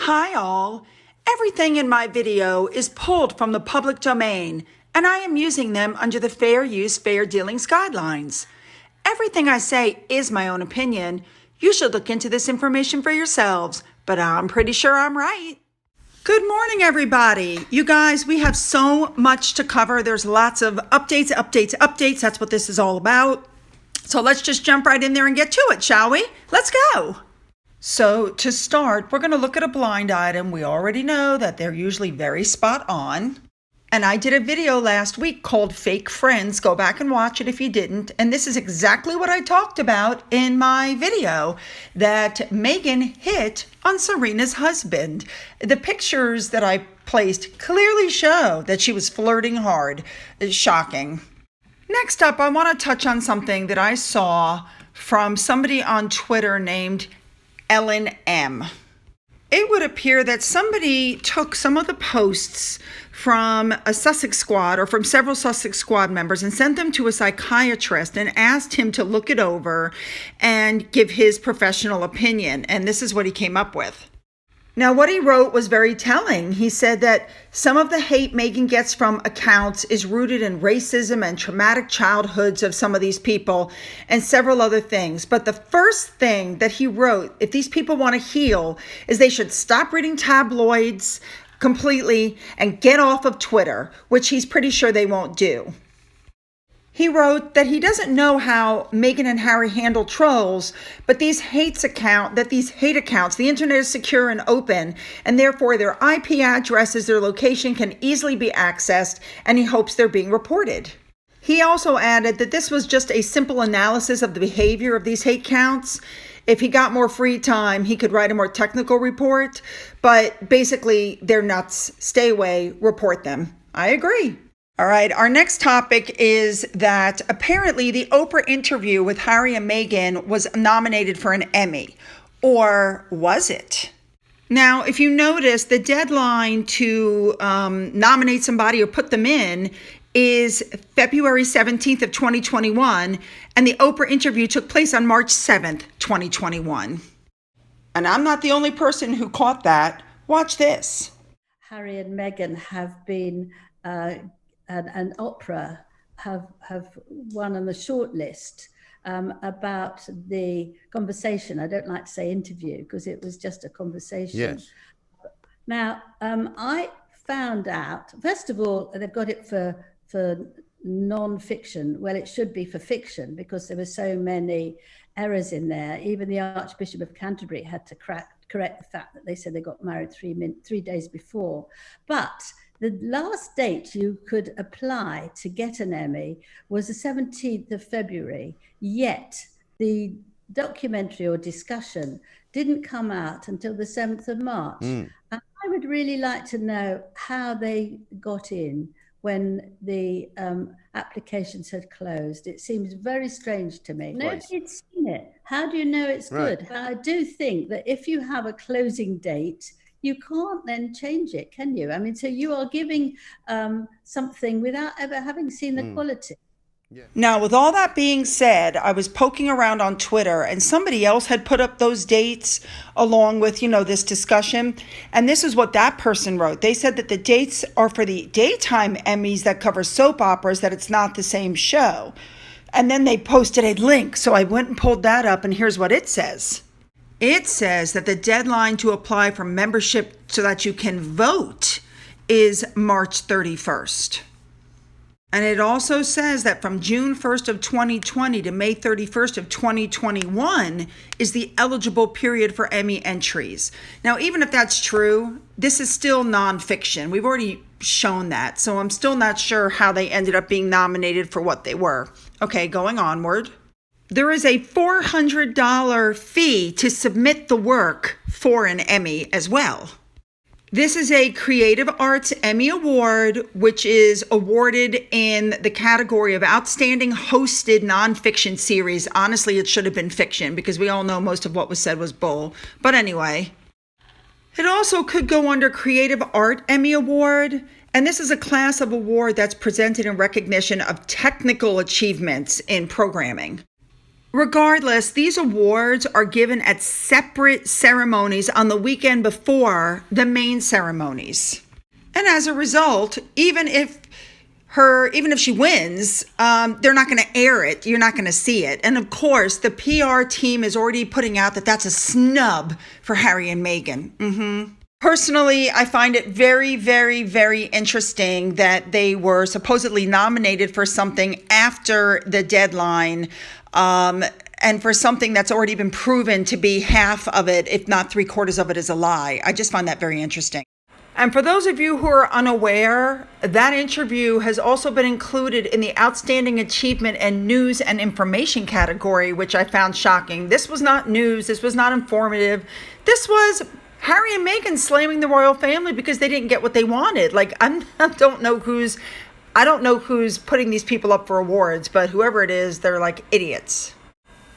Hi all! Everything in my video is pulled from the public domain, and I am using them under the Fair Use, Fair Dealings guidelines. Everything I say is my own opinion. You should look into this information for yourselves, but I'm pretty sure I'm right. Good morning, everybody. You guys, we have so much to cover. There's lots of updates. That's what this is all about. So let's just jump right in there and get to it, shall we? Let's go. So to start, we're going to look at a blind item. We already know that they're usually very spot on. And I did a video last week called Fake Friends. Go back and watch it if you didn't. And this is exactly what I talked about in my video, that Megan hit on Serena's husband. The pictures that I placed clearly show that she was flirting hard. It's shocking. Next up, I want to touch on something that I saw from somebody on Twitter named Ellen M. It would appear that somebody took some of the posts from a Sussex squad or from several Sussex squad members and sent them to a psychiatrist and asked him to look it over and give his professional opinion. And this is what he came up with. Now, what he wrote was very telling. He said that some of the hate Megan gets from accounts is rooted in racism and traumatic childhoods of some of these people and several other things. But the first thing that he wrote, if these people want to heal, is they should stop reading tabloids completely and get off of Twitter, which he's pretty sure they won't do. He wrote that he doesn't know how Meghan and Harry handle trolls, but these hate accounts, the internet is secure and open, and therefore their IP addresses, their location can easily be accessed, and he hopes they're being reported. He also added that this was just a simple analysis of the behavior of these hate counts. If he got more free time, he could write a more technical report, but basically they're nuts. Stay away, report them. I agree. All right, our next topic is that apparently the Oprah interview with Harry and Meghan was nominated for an Emmy. Or was it? Now, if you notice, the deadline to nominate somebody or put them in is February 17th of 2021, and the Oprah interview took place on March 7th, 2021. And I'm not the only person who caught that. Watch this. Harry and Meghan have been... and Oprah have won on the short list about the conversation. I don't like to say interview because it was just a conversation. Yes. Now, I found out, first of all, they've got it for non-fiction. Well, it should be for fiction because there were so many errors in there. Even the Archbishop of Canterbury had to correct the fact that they said they got married 3 days before. But the last date you could apply to get an Emmy was the 17th of February, yet the documentary or discussion didn't come out until the 7th of March. And I would really like to know how they got in when the applications had closed. It seems very strange to me. Nobody'd seen it. How do you know it's good? But I do think that if you have a closing date, you can't then change it, can you? I mean, so you are giving something without ever having seen the quality. Yeah. Now, with all that being said, I was poking around on Twitter and somebody else had put up those dates along with, this discussion. And this is what that person wrote. They said that the dates are for the daytime Emmys that cover soap operas, that it's not the same show. And then they posted a link. So I went and pulled that up, and here's what it says. It says that the deadline to apply for membership so that you can vote is March 31st. And it also says that from June 1st of 2020 to May 31st of 2021 is the eligible period for Emmy entries. Now, even if that's true, this is still nonfiction. We've already shown that. So I'm still not sure how they ended up being nominated for what they were. Okay, going onward. There is a $400 fee to submit the work for an Emmy as well. This is a Creative Arts Emmy Award, which is awarded in the category of Outstanding Hosted Nonfiction Series. Honestly, it should have been fiction because we all know most of what was said was bull. But anyway, it also could go under Creative Art Emmy Award. And this is a class of award that's presented in recognition of technical achievements in programming. Regardless, these awards are given at separate ceremonies on the weekend before the main ceremonies. And as a result, even if she wins, they're not going to air it. You're not going to see it. And of course, the PR team is already putting out that that's a snub for Harry and Meghan. Personally, I find it very, very, very interesting that they were supposedly nominated for something after the deadline, and for something that's already been proven to be half of it, if not 3/4 of it, is a lie. I just find that very interesting. And for those of you who are unaware, that interview has also been included in the Outstanding Achievement and News and Information category, which I found shocking. This was not news. This was not informative. This was Harry and Meghan slamming the royal family because they didn't get what they wanted. Like, I don't know who's putting these people up for awards, but whoever it is, they're like idiots.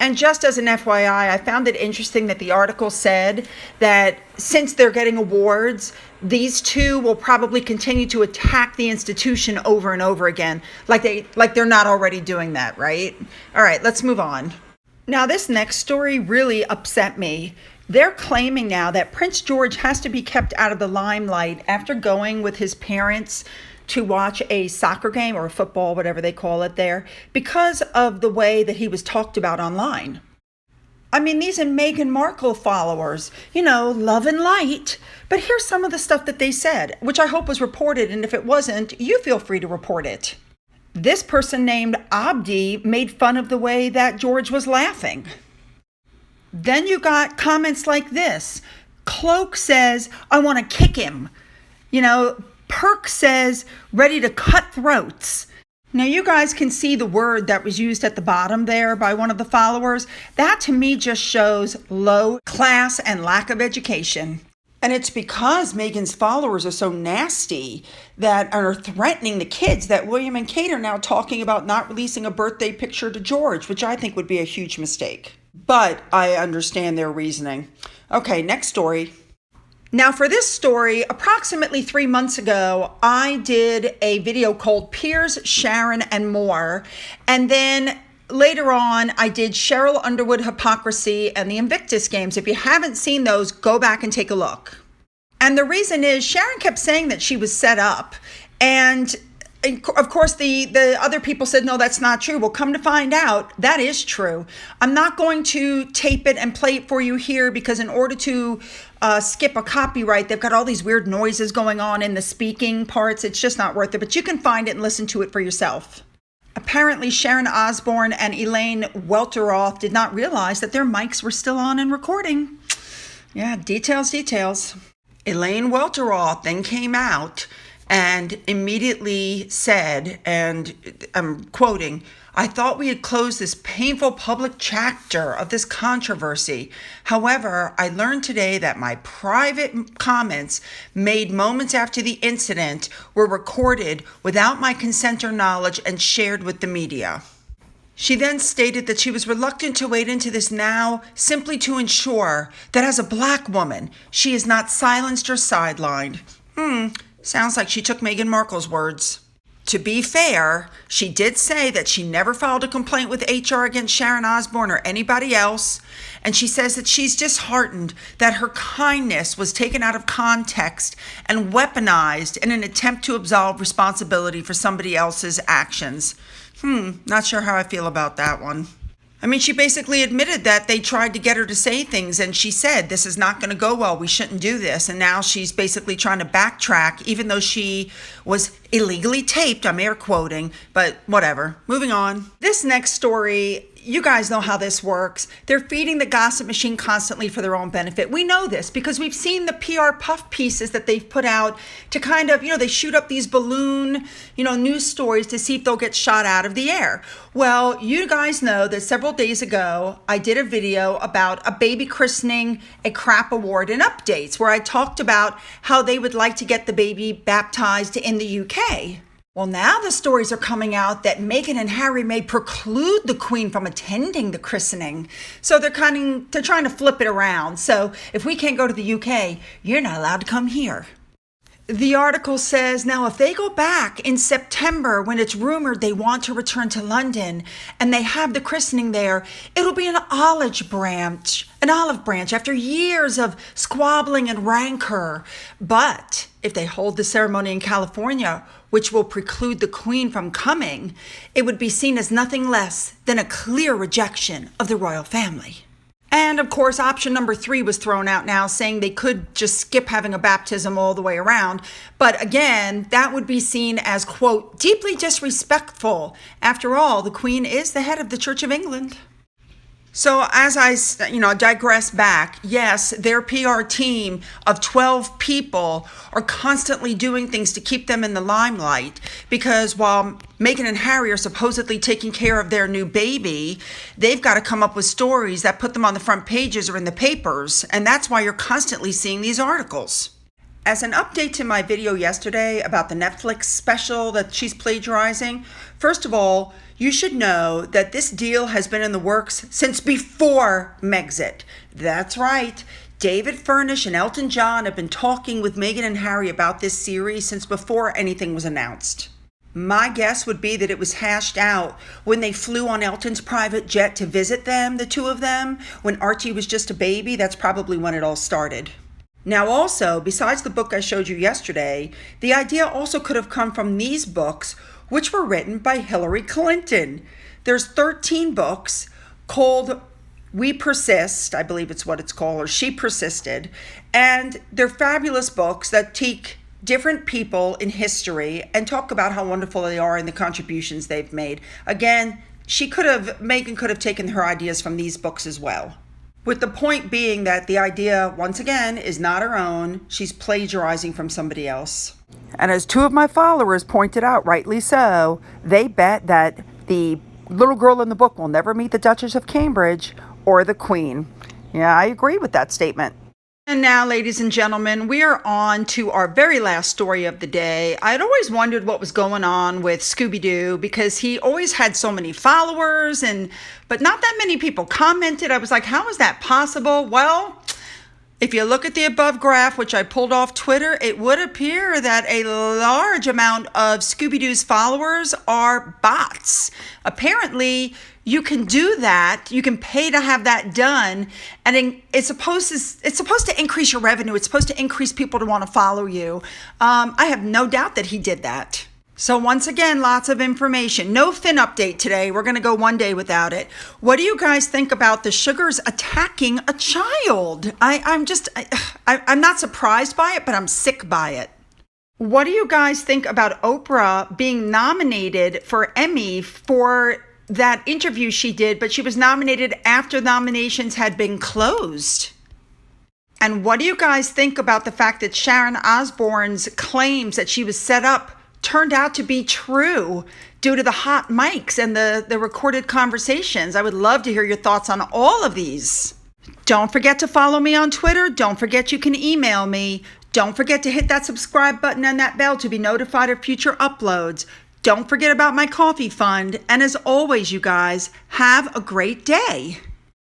And just as an FYI, I found it interesting that the article said that since they're getting awards, these two will probably continue to attack the institution over and over again, like they're not already doing that, right? All right, let's move on. Now, this next story really upset me. They're claiming now that Prince George has to be kept out of the limelight after going with his parents to watch a soccer game or a football, whatever they call it there, because of the way that he was talked about online. I mean, these are Meghan Markle followers, love and light. But here's some of the stuff that they said, which I hope was reported. And if it wasn't, you feel free to report it. This person named Abdi made fun of the way that George was laughing. Then you got comments like this. Cloak says, I want to kick him. Perk says, ready to cut throats. Now, you guys can see the word that was used at the bottom there by one of the followers. That to me just shows low class and lack of education. And it's because Meghan's followers are so nasty that are threatening the kids that William and Kate are now talking about not releasing a birthday picture to George, which I think would be a huge mistake. But I understand their reasoning. Okay, next story. Now, for this story, approximately 3 months ago, I did a video called Piers, Sharon, and More. And then later on, I did Cheryl Underwood Hypocrisy and the Invictus Games. If you haven't seen those, go back and take a look. And the reason is Sharon kept saying that she was set up. And of course, the other people said, no, that's not true. Well, come to find out, that is true. I'm not going to tape it and play it for you here because in order to skip a copyright, they've got all these weird noises going on in the speaking parts. It's just not worth it, but you can find it and listen to it for yourself. Apparently, Sharon Osbourne and Elaine Welteroth did not realize that their mics were still on and recording. Yeah, details. Elaine Welteroth then came out and immediately said, and I'm quoting, I thought we had closed this painful public chapter of this controversy. However, I learned today that my private comments made moments after the incident were recorded without my consent or knowledge and shared with the media. She then stated that she was reluctant to wade into this now simply to ensure that as a Black woman, she is not silenced or sidelined. Sounds like she took Meghan Markle's words. To be fair, she did say that she never filed a complaint with HR against Sharon Osbourne or anybody else. And she says that she's disheartened that her kindness was taken out of context and weaponized in an attempt to absolve responsibility for somebody else's actions. Not sure how I feel about that one. I mean, she basically admitted that they tried to get her to say things and she said, this is not going to go well. We shouldn't do this. And now she's basically trying to backtrack, even though she was illegally taped. I'm air quoting, but whatever. Moving on. This next story, you guys know how this works. They're feeding the gossip machine constantly for their own benefit. We know this because we've seen the PR puff pieces that they've put out to kind of, they shoot up these balloon, news stories to see if they'll get shot out of the air. Well, you guys know that several days ago, I did a video about a baby christening, a crap award, and updates where I talked about how they would like to get the baby baptized in the UK. Well, now the stories are coming out that Meghan and Harry may preclude the Queen from attending the christening. So they're trying to flip it around. So if we can't go to the UK, you're not allowed to come here. The article says, now if they go back in September when it's rumored they want to return to London and they have the christening there, it'll be an olive branch after years of squabbling and rancor. But if they hold the ceremony in California, which will preclude the Queen from coming, it would be seen as nothing less than a clear rejection of the royal family. And of course, option number 3 was thrown out now, saying they could just skip having a baptism all the way around. But again, that would be seen as, quote, deeply disrespectful. After all, the Queen is the head of the Church of England. So as I, digress back, yes, their PR team of 12 people are constantly doing things to keep them in the limelight, because while Meghan and Harry are supposedly taking care of their new baby, they've got to come up with stories that put them on the front pages or in the papers, and that's why you're constantly seeing these articles. As an update to my video yesterday about the Netflix special that she's plagiarizing, first of all, you should know that this deal has been in the works since before Megxit. That's right. David Furnish and Elton John have been talking with Meghan and Harry about this series since before anything was announced. My guess would be that it was hashed out when they flew on Elton's private jet to visit them, the two of them, when Archie was just a baby. That's probably when it all started. Now also, besides the book I showed you yesterday, the idea also could have come from these books, which were written by Hillary Clinton. There's 13 books called We Persist, I believe it's what it's called, or She Persisted, and they're fabulous books that take different people in history and talk about how wonderful they are and the contributions they've made. Again, Meghan could have taken her ideas from these books as well. With the point being that the idea, once again, is not her own. She's plagiarizing from somebody else. And as 2 of my followers pointed out, rightly so, they bet that the little girl in the book will never meet the Duchess of Cambridge or the Queen. Yeah, I agree with that statement. And now, ladies and gentlemen, we are on to our very last story of the day. I'd always wondered what was going on with Scooby-Doo, because he always had so many followers, but not that many people commented. I was like, how is that possible? Well, if you look at the above graph, which I pulled off Twitter, it would appear that a large amount of Scooby-Doo's followers are bots. Apparently, you can do that. You can pay to have that done, and it's supposed to increase your revenue. It's supposed to increase people to want to follow you. I have no doubt that he did that. So once again, lots of information. No Finn update today. We're going to go one day without it. What do you guys think about the Sugars attacking a child? I'm not surprised by it, but I'm sick by it. What do you guys think about Oprah being nominated for Emmy for that interview she did, but she was nominated after nominations had been closed? And what do you guys think about the fact that Sharon Osbourne's claims that she was set up turned out to be true due to the hot mics and the recorded conversations? I would love to hear your thoughts on all of these. Don't forget to follow me on Twitter. Don't forget you can email me. Don't forget to hit that subscribe button and that bell to be notified of future uploads. Don't forget about my coffee fund. And as always, you guys, have a great day.